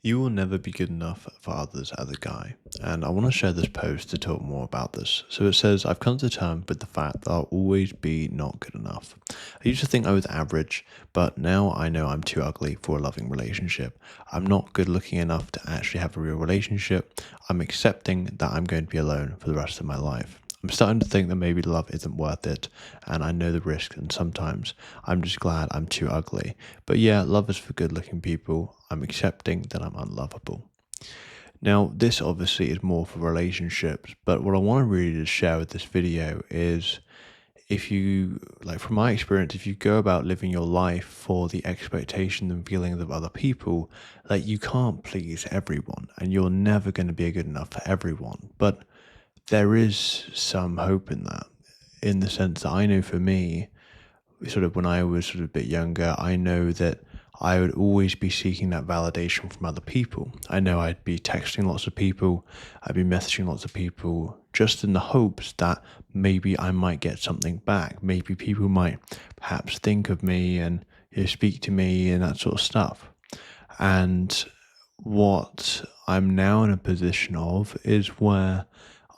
You will never be good enough for others as a guy. And I want to share this post to talk more about this. So it says, I've come to terms with the fact that I'll always be not good enough. I used to think I was average, but now I know I'm too ugly for a loving relationship. I'm not good looking enough to actually have a real relationship. I'm accepting that I'm going to be alone for the rest of my life. I'm starting to think that maybe love isn't worth it, and I know the risks, and sometimes I'm just glad I'm too ugly. But yeah, love is for good looking people. I'm accepting that I'm unlovable. Now, this obviously is more for relationships, but what I want to really just share with this video is if you, like from my experience, if you go about living your life for the expectation and feelings of other people, like you can't please everyone and you're never going to be good enough for everyone. But there is some hope in that, in the sense that I know for me, sort of when I was sort of a bit younger, I know that I would always be seeking that validation from other people. I know I'd be texting lots of people, I'd be messaging lots of people, just in the hopes that maybe I might get something back. Maybe people might perhaps think of me and speak to me and that sort of stuff. And what I'm now in a position of is where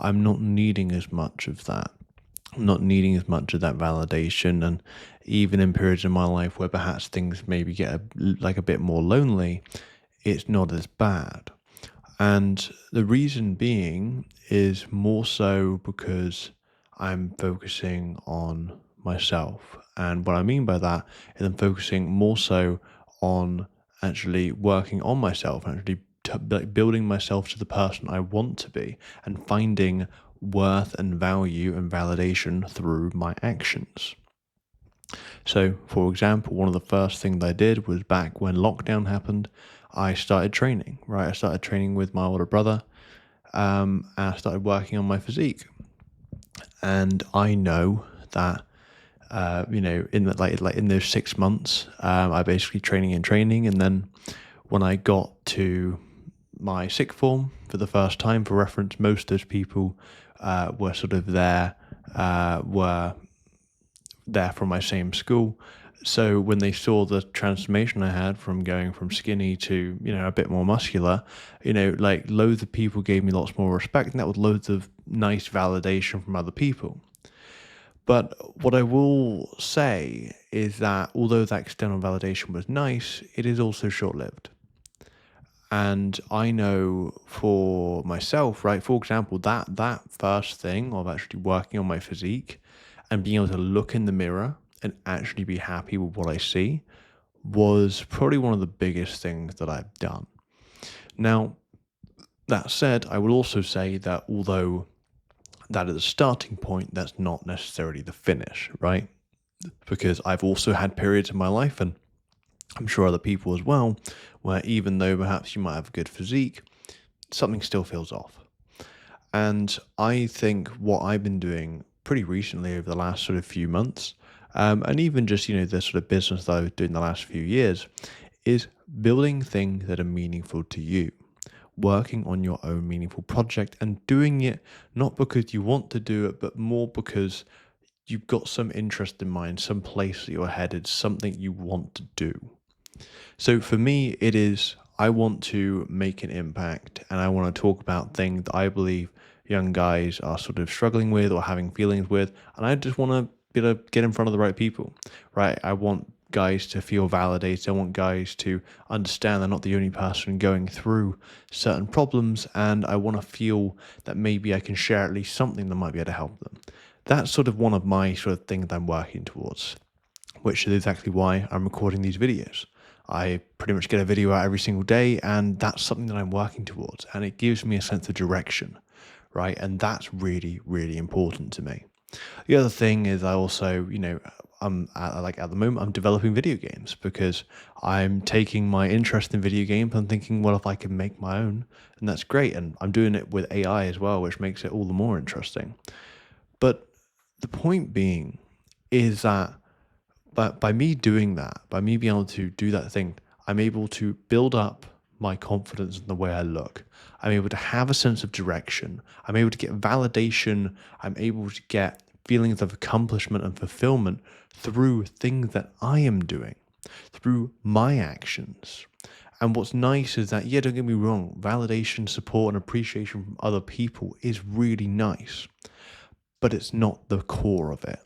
I'm not needing as much of that. I'm not needing as much of that validation. And even in periods in my life where perhaps things maybe get a bit more lonely, it's not as bad. And the reason being is more so because I'm focusing on myself. And what I mean by that is I'm focusing more so on actually working on myself, actually like building myself to the person I want to be and finding worth and value and validation through my actions. So, for example, one of the first things I did was back when lockdown happened, I started training, right? I started training with my older brother, and I started working on my physique. And I know that, in the, like in those 6 months, I basically training, and then when I got to my sixth form for the first time, for reference, most of those people were sort of there, were there from my same school. So when they saw the transformation I had from going from skinny to, a bit more muscular, like loads of people gave me lots more respect, and that was loads of nice validation from other people. But what I will say is that although that external validation was nice, it is also short lived. And I know for myself, right, for example, that first thing of actually working on my physique and being able to look in the mirror and actually be happy with what I see was probably one of the biggest things that I've done. Now, that said, I will also say that although that is a starting point, that's not necessarily the finish, right? Because I've also had periods in my life, and I'm sure other people as well, where even though perhaps you might have a good physique, something still feels off. And I think what I've been doing pretty recently over the last sort of few months, and even just, the sort of business that I was doing the last few years, is building things that are meaningful to you. Working on your own meaningful project and doing it not because you want to do it, but more because you've got some interest in mind, some place that you're headed, something you want to do. So for me, it is I want to make an impact and I want to talk about things that I believe young guys are sort of struggling with or having feelings with. And I just want to be able to get in front of the right people, right? I want guys to feel validated. I want guys to understand they're not the only person going through certain problems. And I want to feel that maybe I can share at least something that might be able to help them. That's sort of one of my sort of things I'm working towards, which is exactly why I'm recording these videos. I pretty much get a video out every single day, and that's something that I'm working towards, and it gives me a sense of direction, right? And that's really, really important to me. The other thing is I also, at the moment, I'm developing video games because I'm taking my interest in video games and thinking, well, if I can make my own, and that's great. And I'm doing it with AI as well, which makes it all the more interesting. But the point being is that by me doing that, by me being able to do that thing, I'm able to build up my confidence in the way I look. I'm able to have a sense of direction. I'm able to get validation. I'm able to get feelings of accomplishment and fulfillment through things that I am doing, through my actions. And what's nice is that, yeah, don't get me wrong, validation, support, and appreciation from other people is really nice, but it's not the core of it.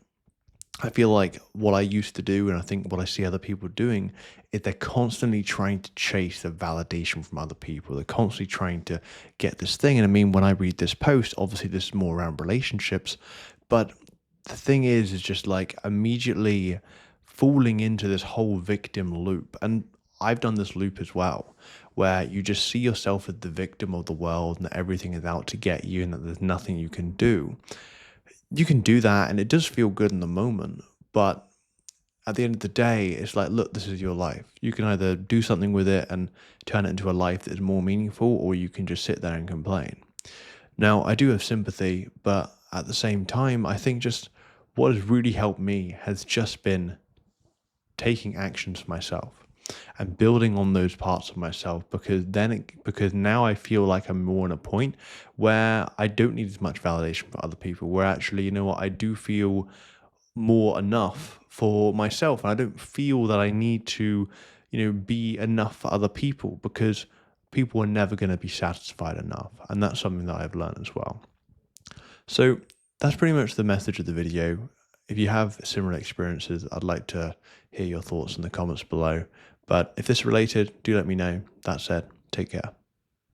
I feel like what I used to do, and I think what I see other people doing, is they're constantly trying to chase the validation from other people. They're constantly trying to get this thing. And I mean, when I read this post, obviously this is more around relationships, but the thing is just like immediately falling into this whole victim loop. And I've done this loop as well, where you just see yourself as the victim of the world and that everything is out to get you and that there's nothing you can do. You can do that and it does feel good in the moment, but at the end of the day, it's like, look, this is your life. You can either do something with it and turn it into a life that is more meaningful, or you can just sit there and complain. Now, I do have sympathy, but at the same time, I think just what has really helped me has just been taking actions for myself and building on those parts of myself, because now I feel like I'm more in a point where I don't need as much validation from other people, where actually, you know what, I do feel more enough for myself, and I don't feel that I need to, be enough for other people, because people are never going to be satisfied enough, and that's something that I've learned as well. So that's pretty much the message of the video. If you have similar experiences, I'd like to hear your thoughts in the comments below. But if this is related, do let me know. That said, take care.